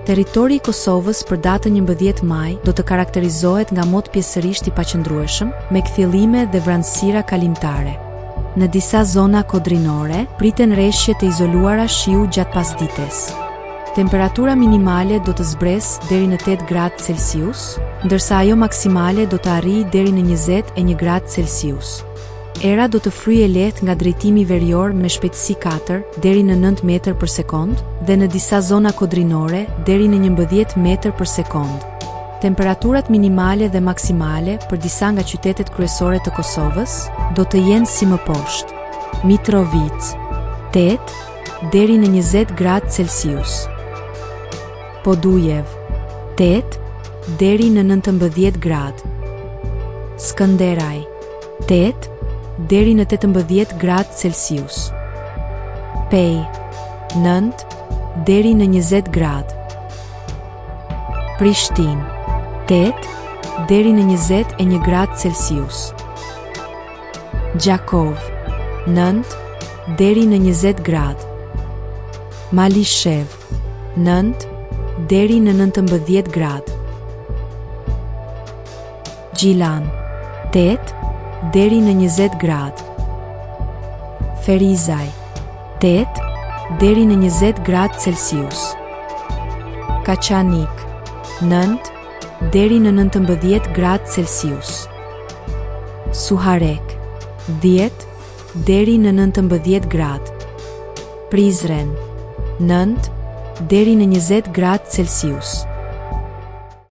Territori i Kosovës për datën 11 maj do të karakterizohet nga mod pjesërisht i paqëndrueshëm, me kthjellime dhe vranësira kalimtare. Në disa zona kodrinore, priten rreshje të izoluara shiu gjatë pasdites. Temperatura minimale do të zbresë deri në 8 gradë Celsius, ndërsa ajo maksimale do të arrijë deri në 21 gradë Celsius. Era do të fryjë lehtë nga drejtimi verior me shpejtësi 4 deri në 9 metër për sekond dhe në disa zona kodrinore deri në 11 metër për sekond. Temperaturat minimale dhe maksimale për disa nga qytetet kryesore të Kosovës do të jenë si më poshtë: Mitrovica 8 deri në 20 gradë Celsius, Podujev 8 deri në 19 gradë, Skënderaj 8 deri në 18 gradë Celsius, Pej 9 deri në 20 gradë, Prishtinë 8 deri në 21 gradë Celsius, Gjakov 9 deri në 20 gradë, Malishev 9 deri në 19 gradë, Gjilan 8 deri në 20 gradë, Ferizaj 8 deri në 20 gradë Celsius, Kaçanik 9 deri në 19 gradë Celsius, Suharek 10 deri në 19 gradë, Prizren 9 deri në 20 gradë Celsius.